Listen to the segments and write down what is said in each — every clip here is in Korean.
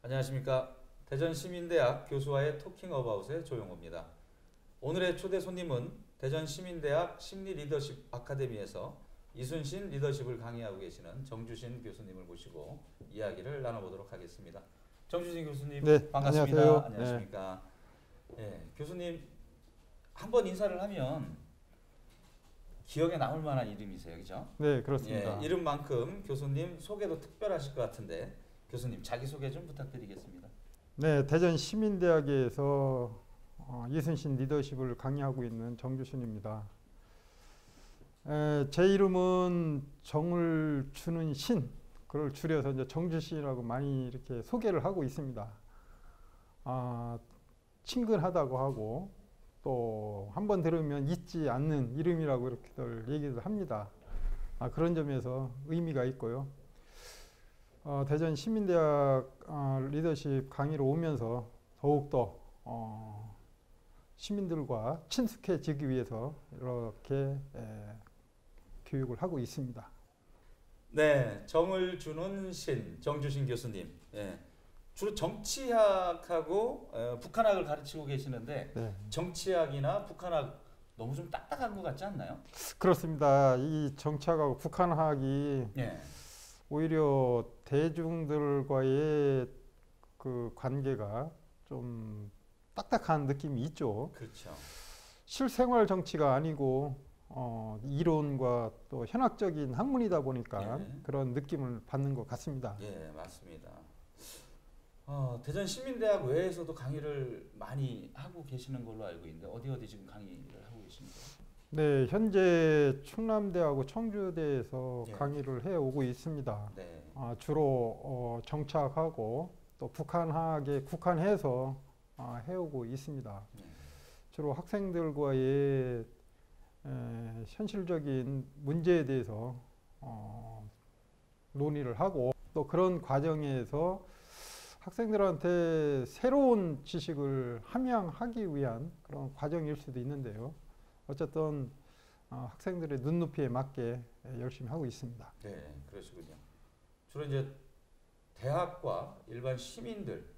안녕하십니까. 대전시민대학 교수와의 토킹 어바웃의 조용호입니다. 오늘의 초대 손님은 대전시민대학 심리리더십 아카데미에서 이순신 리더십을 강의하고 계시는 정주신 교수님을 모시고 이야기를 나눠보도록 하겠습니다. 정주신 교수님, 네, 반갑습니다. 안녕하세요. 안녕하십니까. 교수님 한번 인사를 하면 기억에 남을 만한 이름이세요, 그죠? 네, 그렇습니다. 이름만큼 교수님 소개도 특별하실 것 같은데 교수님 자기소개 좀 부탁드리겠습니다. 네, 대전시민대학에서 이순신 리더십을 강의하고 있는 정주신입니다. 제 이름은 정을 주는 신, 그걸 줄여서 이제 정주신이라고 많이 이렇게 소개를 하고 있습니다. 친근하다고 하고 또 한번 들으면 잊지 않는 이름이라고 이렇게들 얘기를 합니다. 그런 점에서 의미가 있고요. 대전시민대학 리더십 강의로 오면서 더욱더 시민들과 친숙해지기 위해서 이렇게 교육을 하고 있습니다. 네, 정을 주는 신, 정주신 교수님. 주로 정치학하고 북한학을 가르치고 계시는데 네. 정치학이나 북한학 너무 좀 딱딱한 것 같지 않나요? 그렇습니다. 이 정치학하고 북한학이 오히려 대중들과의 그 관계가 좀 딱딱한 느낌이 있죠. 그렇죠. 실생활 정치가 아니고 이론과 또 현학적인 학문이다 보니까 그런 느낌을 받는 것 같습니다. 예, 맞습니다. 대전시민대학 외에서도 강의를 많이 하고 계시는 걸로 알고 있는데 어디 지금 강의를 하고 계십니까? 네, 현재 충남대하고 청주대에서 강의를 해오고 있습니다. 네. 주로 정치학하고 또 북한학에 국한해서 해오고 있습니다. 주로 학생들과의 현실적인 문제에 대해서 논의를 하고 또 그런 과정에서 학생들한테 새로운 지식을 함양하기 위한 그런 과정일 수도 있는데요. 어쨌든 학생들의 눈높이에 맞게 열심히 하고 있습니다. 네, 그러시군요. 주로 이제 대학과 일반 시민들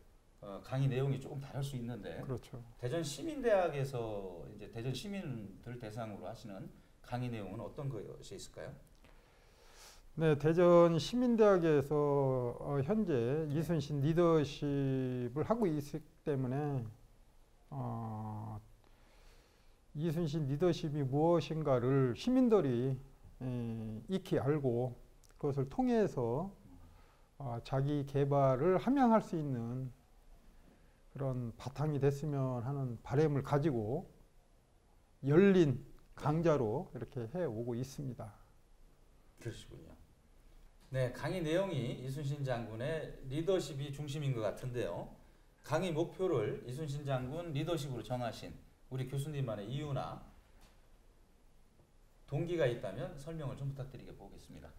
강의 내용이 조금 다를 수 있는데, 그렇죠. 대전시민대학에서 이제 대전 시민들 대상으로 하시는 강의 내용은 어떤 것이 있을까요? 네, 대전 시민대학에서 현재 이순신 리더십을 하고 있기 때문에 이순신 리더십이 무엇인가를 시민들이 익히 알고 그것을 통해서 자기 개발을 함양할 수 있는 그런 바탕이 됐으면 하는 바람을 가지고 열린 강좌로 이렇게 해오고 있습니다. 그러시군요. 네, 강의 내용이 이순신 장군의 리더십이 중심인 것 같은데요. 강의 목표를 이순신 장군 리더십으로 정하신 우리 교수님만의 이유나 동기가 있다면 설명을 좀 부탁드리게 보겠습니다.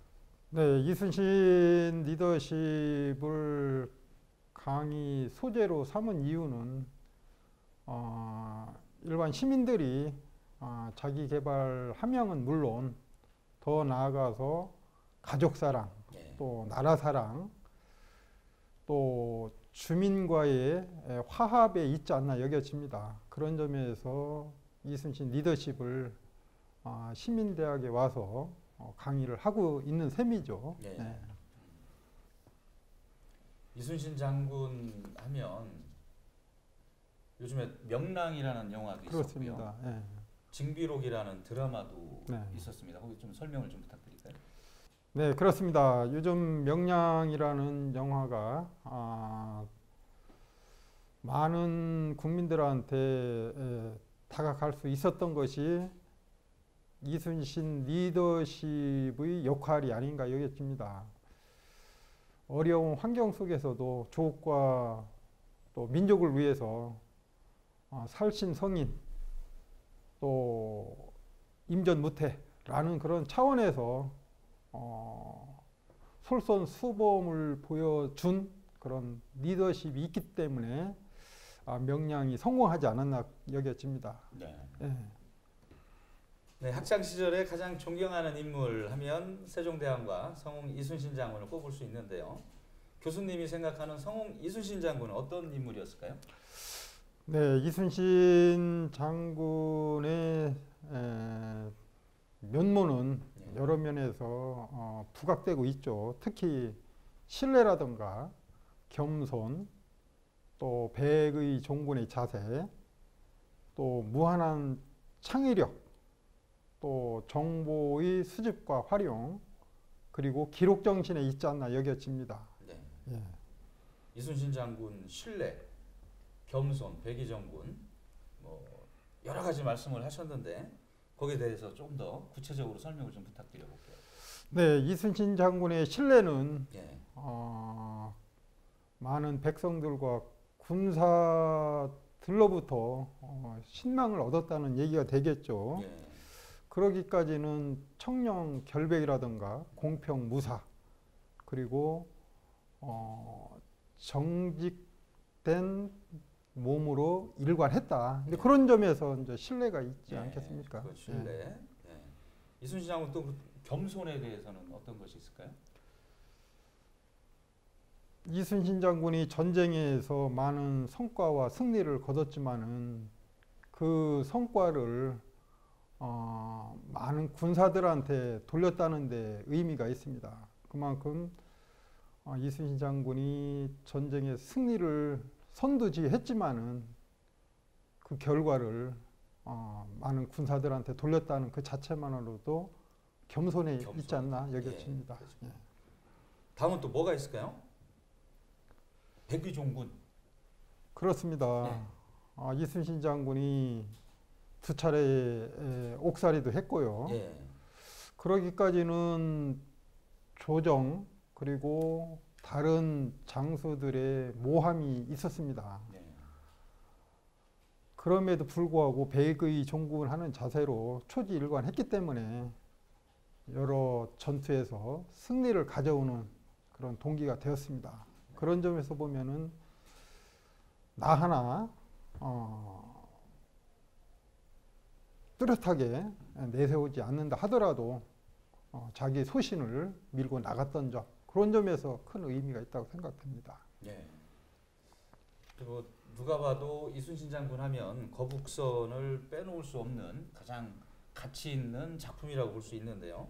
네, 이순신 리더십을 강의 소재로 삼은 이유는 일반 시민들이 자기 개발 함양은 물론 더 나아가서 가족 사랑, 또 나라 사랑, 또 주민과의 화합에 있지 않나 여겨집니다. 그런 점에서 이순신 리더십을 시민대학에 와서 강의를 하고 있는 셈이죠. 네. 이순신 장군 하면 요즘에 명랑이라는 영화도 그렇습니다. 있었고요. 네. 징비록이라는 드라마도 있었습니다. 거기 좀 설명을 좀 부탁드릴까요? 네, 그렇습니다. 요즘 명량이라는 영화가 많은 국민들한테 다가갈 수 있었던 것이 이순신 리더십의 역할이 아닌가 여겨집니다. 어려운 환경 속에서도 조국과 또 민족을 위해서 살신성인 또 임전무태라는 그런 차원에서 솔선수범을 보여준 그런 리더십이 있기 때문에 명량이 성공하지 않았나 여겨집니다. 네, 학창 시절에 가장 존경하는 인물 하면 세종대왕과 성웅 이순신 장군을 꼽을 수 있는데요. 교수님이 생각하는 성웅 이순신 장군은 어떤 인물이었을까요? 네, 이순신 장군의 면모는 예. 여러 면에서 부각되고 있죠. 특히 신뢰라든가 겸손, 또 백의 종군의 자세, 또 무한한 창의력, 또 정보의 수집과 활용, 그리고 기록 정신에 있지 않나 여겨집니다. 네. 예. 이순신 장군 신뢰, 겸손, 백의정군 뭐 여러 가지 말씀을 하셨는데 거기에 대해서 좀 더 구체적으로 설명을 좀 부탁드려볼게요. 네, 이순신 장군의 신뢰는 예. 많은 백성들과 군사들로부터 신망을 얻었다는 얘기가 되겠죠. 예. 그러기까지는 청령 결백이라든가 공평 무사, 그리고 정직된 몸으로 일관했다. 근데 그런 점에서 이제 신뢰가 있지 않겠습니까? 그 신뢰. 예. 이순신 장군 또 겸손에 대해서는 어떤 것이 있을까요? 이순신 장군이 전쟁에서 많은 성과와 승리를 거뒀지만은 그 성과를 많은 군사들한테 돌렸다는 데 의미가 있습니다. 그만큼 이순신 장군이 전쟁의 승리를 선두지했지만은 그 결과를 많은 군사들한테 돌렸다는 그 자체만으로도 겸손에 있지 않나 여겨집니다. 예, 다음은 또 뭐가 있을까요? 백의종군. 그렇습니다. 이순신 장군이 두 차례 옥살이도 했고요. 예. 그러기까지는 조정 그리고 다른 장수들의 모함이 있었습니다. 예. 그럼에도 불구하고 백의 종군을 하는 자세로 초지일관했기 때문에 여러 전투에서 승리를 가져오는 그런 동기가 되었습니다. 그런 점에서 보면은 나 하나 뚜렷하게 내세우지 않는다 하더라도 자기 소신을 밀고 나갔던 점, 그런 점에서 큰 의미가 있다고 생각됩니다. 예. 그리고 누가 봐도 이순신 장군 하면 거북선을 빼놓을 수 없는 가장 가치 있는 작품이라고 볼 수 있는데요.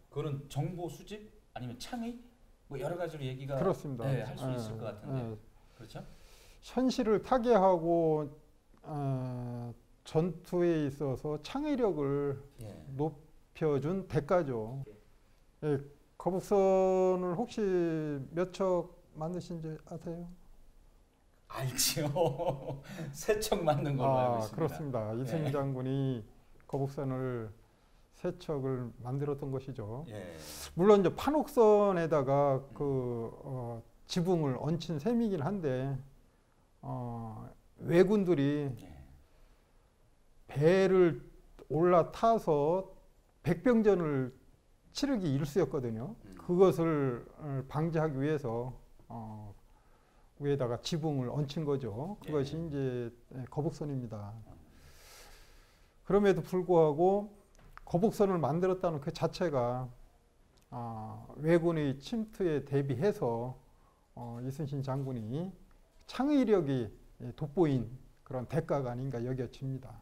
그거는 정보 수집 아니면 창의 뭐 여러 가지로 얘기가 그렇습니다. 할 수 있을 것 같은데 그렇죠? 현실을 타개하고 전투에 있어서 창의력을 높여준 대가죠. 예, 거북선을 혹시 몇 척 만드신지 아세요? 알지요. 세 척 맞는 걸로 알고 있습니다. 그렇습니다. 이순신 장군이 거북선을 세 척을 만들었던 것이죠. 예. 물론 이제 판옥선에다가 지붕을 얹힌 셈이긴 한데 왜군들이 배를 올라타서 백병전을 치르기 일쑤였거든요. 그것을 방지하기 위해서 위에다가 지붕을 얹힌 거죠. 그것이 이제 거북선입니다. 그럼에도 불구하고 거북선을 만들었다는 그 자체가 왜군의 침투에 대비해서 이순신 장군이 창의력이 돋보인 그런 대가가 아닌가 여겨집니다.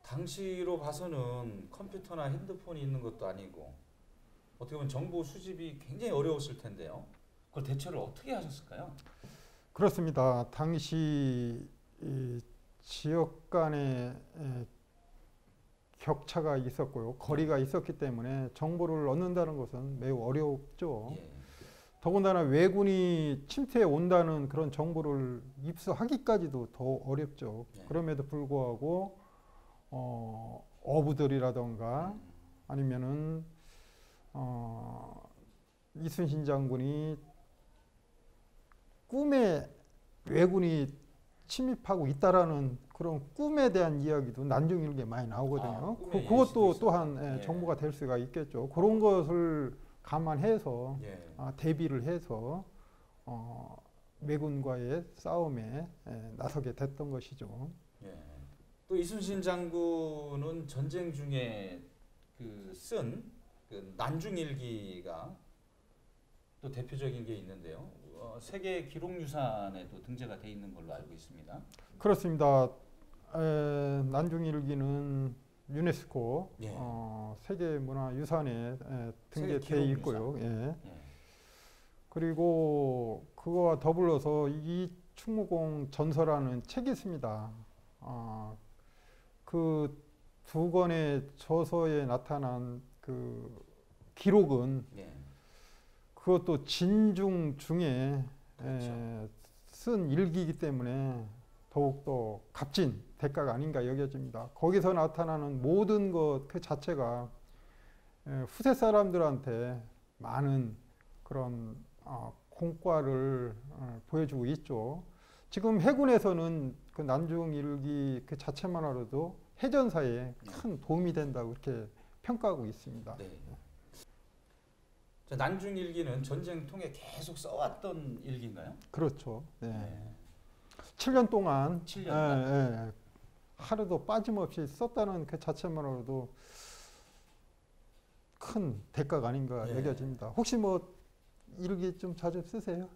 당시로 봐서는 컴퓨터나 핸드폰이 있는 것도 아니고 어떻게 보면 정보 수집이 굉장히 어려웠을 텐데요. 그걸 대처를 어떻게 하셨을까요? 그렇습니다. 당시 이 지역 간의 격차가 있었고요. 거리가 있었기 때문에 정보를 얻는다는 것은 매우 어렵죠. 더군다나 왜군이 침투해 온다는 그런 정보를 입수하기까지도 더 어렵죠. 그럼에도 불구하고 어부들이라던가 아니면은 이순신 장군이 꿈에 왜군이 침입하고 있다라는 그런 꿈에 대한 이야기도 난중일기에 많이 나오거든요. 그것도 또한 정보가 될 수가 있겠죠. 그런 것을 감안해서 대비를 해서 왜군과의 싸움에 나서게 됐던 것이죠. 또 이순신 장군은 전쟁 중에 쓴 그 난중일기가 또 대표적인 게 있는데요. 세계 기록유산에도 등재가 돼 있는 걸로 알고 있습니다. 그렇습니다. 난중일기는 유네스코 예. 세계문화유산에 등재돼 세계기록유산. 있고요. 예. 예. 그리고 그거와 더불어서 이 충무공 전서라는 책이 있습니다. 그 두 권의 저서에 나타난 그 기록은 예. 그것도 진중 중에 그렇죠. 쓴 일기이기 때문에 더욱더 값진 대가가 아닌가 여겨집니다. 거기서 나타나는 모든 것 그 자체가 후세 사람들한테 많은 그런 공과를 보여주고 있죠. 지금 해군에서는 그 난중일기 그 자체만으로도 해전사에 큰 도움이 된다고 이렇게 평가하고 있습니다. 네. 자, 난중일기는 전쟁 통에 계속 써왔던 일기인가요? 그렇죠. 네. 네. 7년 동안 7년간? 하루도 빠짐없이 썼다는 그 자체만으로도 큰 대가가 아닌가 예. 여겨집니다. 혹시 뭐 일기 좀 자주 쓰세요?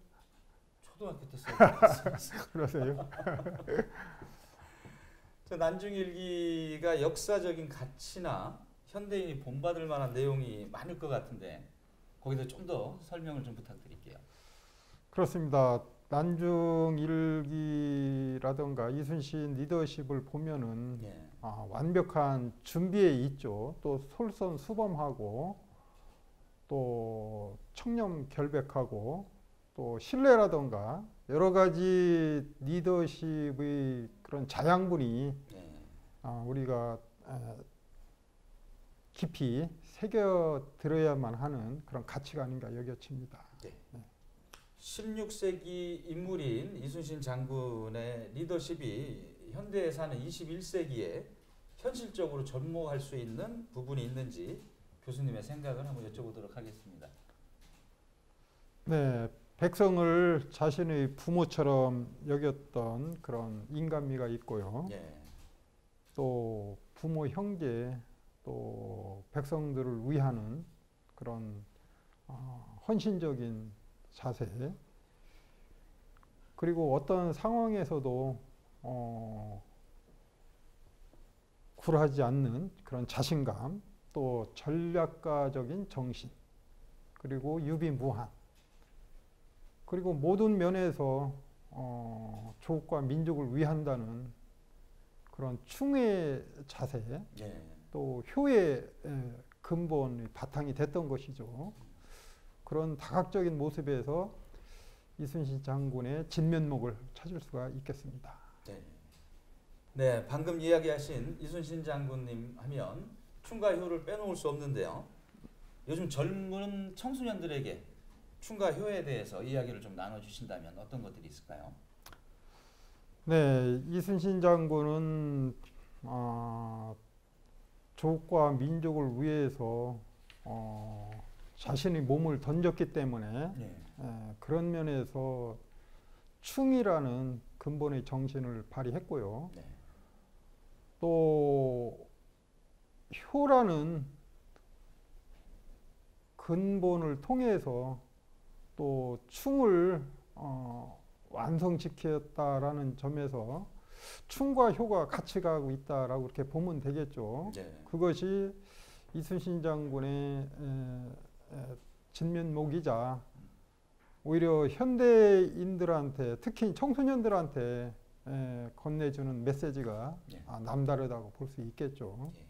초등학교 때 썼어요. 그러세요? 저 난중일기가 역사적인 가치나 현대인이 본받을 만한 내용이 많을 것 같은데 거기서 좀 더 설명을 좀 부탁드릴게요. 그렇습니다. 난중일기라든가 이순신 리더십을 보면은 예. 완벽한 준비에 있죠. 또 솔선수범하고 또 청렴결백하고 또 신뢰라든가 여러 가지 리더십의 그런 자양분이 예. 우리가 깊이 새겨 들어야만 하는 그런 가치가 아닌가 여겨집니다. 네. 16세기 인물인 이순신 장군의 리더십이 현대에 사는 21세기에 현실적으로 접목할 수 있는 부분이 있는지 교수님의 생각을 한번 여쭤보도록 하겠습니다. 네, 백성을 자신의 부모처럼 여겼던 그런 인간미가 있고요. 예. 또 부모 형제 또 백성들을 위하는 그런 헌신적인 자세, 그리고 어떤 상황에서도 굴하지 않는 그런 자신감, 또 전략가적인 정신, 그리고 유비무한, 그리고 모든 면에서 조국과 민족을 위한다는 그런 충의 자세, 예. 또 효의 근본의 바탕이 됐던 것이죠. 그런 다각적인 모습에서 이순신 장군의 진면목을 찾을 수가 있겠습니다. 네. 네, 방금 이야기하신 이순신 장군님 하면 충과 효를 빼놓을 수 없는데요. 요즘 젊은 청소년들에게 충과 효에 대해서 이야기를 좀 나눠주신다면 어떤 것들이 있을까요? 네, 이순신 장군은 조국과 민족을 위해서 자신의 몸을 던졌기 때문에 네. 그런 면에서 충이라는 근본의 정신을 발휘했고요. 네. 또 효라는 근본을 통해서 또 충을 완성시켰다라는 점에서 충과 효가 같이 가고 있다라고 이렇게 보면 되겠죠. 네. 그것이 이순신 장군의 진면목이자 오히려 현대인들한테, 특히 청소년들한테 건네주는 메시지가 네. 남다르다고 볼 수 있겠죠. 예.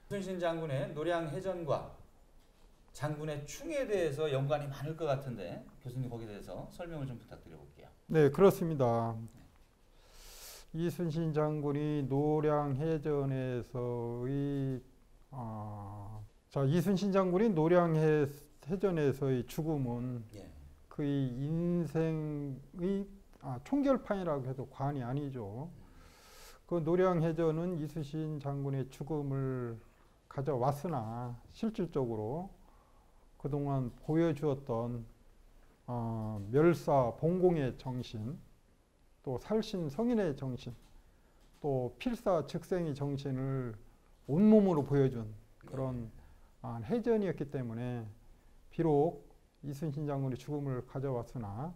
이순신 장군의 노량해전과 장군의 충에 대해서 연관이 많을 것 같은데 교수님 거기에 대해서 설명을 좀 부탁드려 볼게요. 네, 그렇습니다. 이순신 장군이 노량해전에서의 이순신 장군이 노량해전에서의 죽음은 예. 그의 인생의 총결판이라고 해도 과언이 아니죠. 그 노량해전은 이순신 장군의 죽음을 가져왔으나 실질적으로 그동안 보여주었던 멸사 봉공의 정신, 또 살신성인의 정신, 또 필사즉생의 정신을 온몸으로 보여준 그런 해전이었기 때문에 비록 이순신 장군이 죽음을 가져왔으나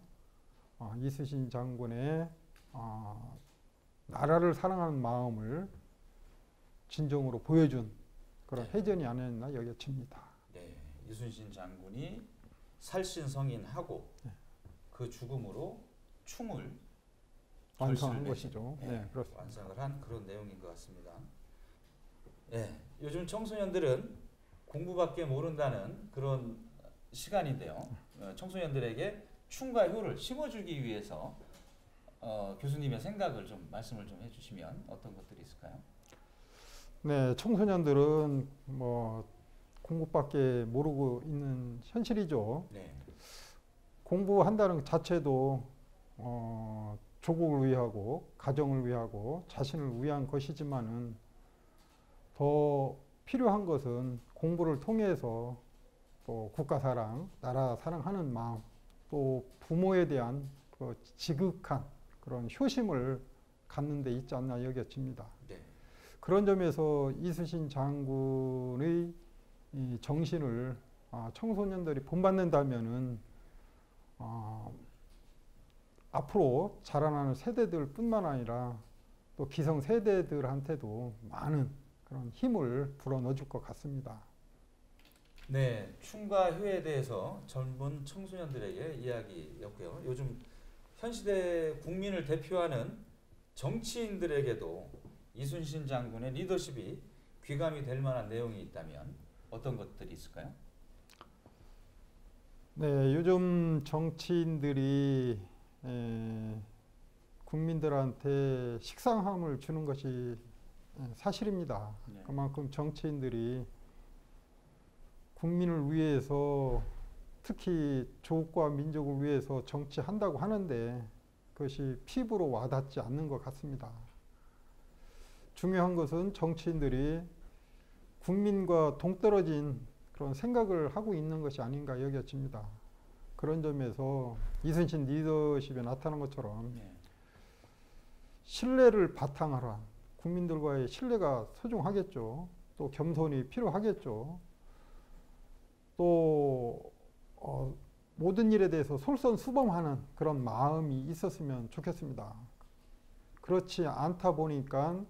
이순신 장군의 나라를 사랑하는 마음을 진정으로 보여준 그런 네. 해전이 아니었나 여겨집니다. 네, 이순신 장군이 살신성인하고 네. 그 죽음으로 충을 완성한 결실을 것이죠. 맺은, 네, 그렇습니다. 완성을 한 그런 내용인 것 같습니다. 예, 요즘 청소년들은 공부밖에 모른다는 그런 시간인데요. 청소년들에게 충과 효를 심어주기 위해서 교수님의 생각을 좀 말씀을 좀 해주시면 어떤 것들이 있을까요? 네, 청소년들은 뭐 공부밖에 모르고 있는 현실이죠. 네, 공부한다는 것 자체도 조국을 위하고 가정을 위하고 자신을 위한 것이지만은 더 필요한 것은 공부를 통해서 또 국가 사랑, 나라 사랑하는 마음, 또 부모에 대한 그 지극한 그런 효심을 갖는 데 있지 않나 여겨집니다. 네, 그런 점에서 이순신 장군의 이 정신을 청소년들이 본받는다면은 앞으로 자라나는 세대들뿐만 아니라 또 기성 세대들한테도 많은 그런 힘을 불어넣어줄 것 같습니다. 네, 충과 효에 대해서 젊은 청소년들에게 이야기였고요. 요즘 현 시대 국민을 대표하는 정치인들에게도 이순신 장군의 리더십이 귀감이 될 만한 내용이 있다면 어떤 것들이 있을까요? 네, 요즘 정치인들이 국민들한테 식상함을 주는 것이 사실입니다. 네. 그만큼 정치인들이 국민을 위해서 특히 조국과 민족을 위해서 정치한다고 하는데 그것이 피부로 와닿지 않는 것 같습니다. 중요한 것은 정치인들이 국민과 동떨어진 그런 생각을 하고 있는 것이 아닌가 여겨집니다. 그런 점에서 이순신 리더십에 나타난 것처럼 네. 신뢰를 바탕으로 한 국민들과의 신뢰가 소중하겠죠. 또 겸손이 필요하겠죠. 또 모든 일에 대해서 솔선수범하는 그런 마음이 있었으면 좋겠습니다. 그렇지 않다 보니까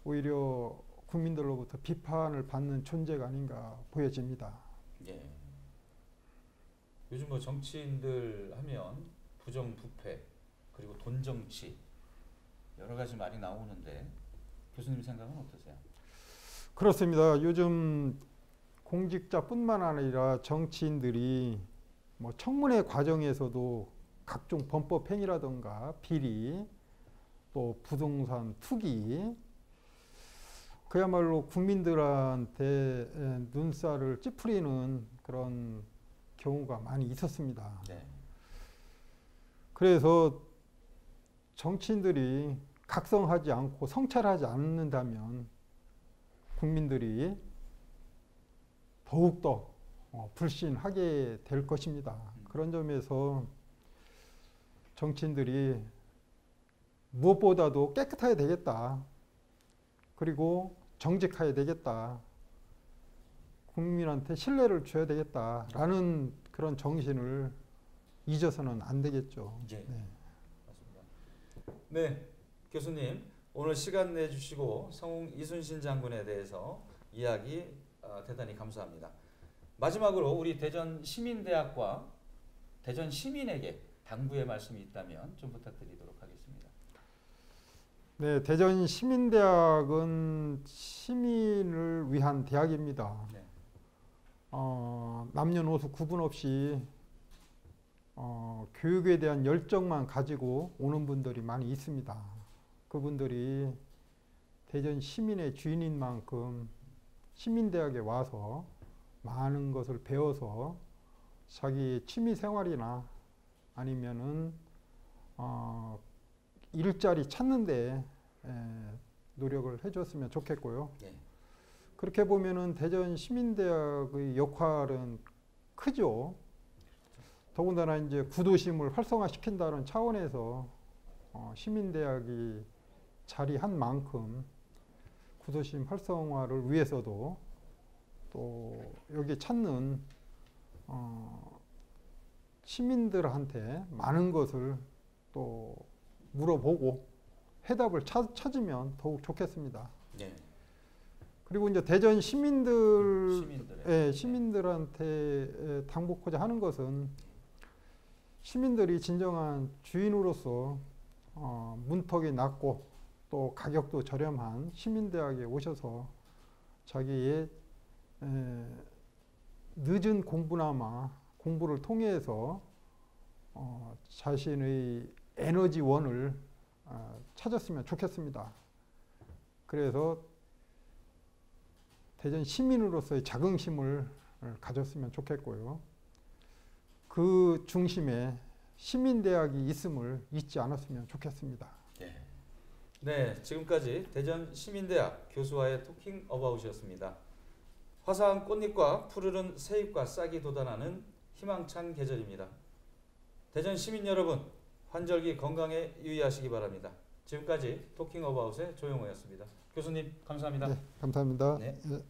오히려 국민들로부터 비판을 받는 존재가 아닌가 보여집니다. 예. 요즘 뭐 정치인들 하면 부정부패 그리고 돈정치 여러 가지 말이 나오는데 교수님 생각은 어떠세요? 그렇습니다. 요즘 공직자뿐만 아니라 정치인들이 뭐 청문회 과정에서도 각종 범법 행위라든가 비리 또 부동산 투기 그야말로 국민들한테 눈살을 찌푸리는 그런 경우가 많이 있었습니다. 네. 그래서 정치인들이 각성하지 않고 성찰하지 않는다면 국민들이 더욱더 불신하게 될 것입니다. 그런 점에서 정치인들이 무엇보다도 깨끗해야 되겠다. 그리고 정직해야 되겠다. 국민한테 신뢰를 줘야 되겠다라는 그런 정신을 잊어서는 안 되겠죠. 예. 네. 맞습니다. 네, 교수님 오늘 시간 내주시고 성웅 이순신 장군에 대해서 이야기 대단히 감사합니다. 마지막으로 우리 대전 시민대학과 대전 시민에게 당부의 말씀이 있다면 좀 부탁드리도록 하겠습니다. 네, 대전 시민대학은 시민을 위한 대학입니다. 네. 남녀노소 구분 없이 교육에 대한 열정만 가지고 오는 분들이 많이 있습니다. 그분들이 대전 시민의 주인인 만큼 시민대학에 와서 많은 것을 배워서 자기 취미 생활이나 아니면은 일자리 찾는데 노력을 해줬으면 좋겠고요. 네. 그렇게 보면은 대전 시민대학의 역할은 크죠. 더군다나 이제 구도심을 활성화시킨다는 차원에서 시민대학이 자리한 만큼 구도심 활성화를 위해서도 또 여기 찾는 시민들한테 많은 것을 또 물어보고 해답을 찾으면 더욱 좋겠습니다. 네. 그리고 이제 대전 시민들의 시민들한테 당부코자 하는 것은 시민들이 진정한 주인으로서 문턱이 낮고 또 가격도 저렴한 시민대학에 오셔서 자기의 늦은 공부나마 공부를 통해서 자신의 에너지원을 찾았으면 좋겠습니다. 그래서 대전 시민으로서의 자긍심을 가졌으면 좋겠고요. 그 중심에 시민대학이 있음을 잊지 않았으면 좋겠습니다. 네. 네, 지금까지 대전 시민대학 교수와의 토킹 어바웃이었습니다. 화사한 꽃잎과 푸르른 새잎과 싹이 돋아나는 희망찬 계절입니다. 대전 시민 여러분, 환절기 건강에 유의하시기 바랍니다. 지금까지 토킹 어바웃의 조용호였습니다. 교수님 감사합니다. 네, 감사합니다. 네. 네.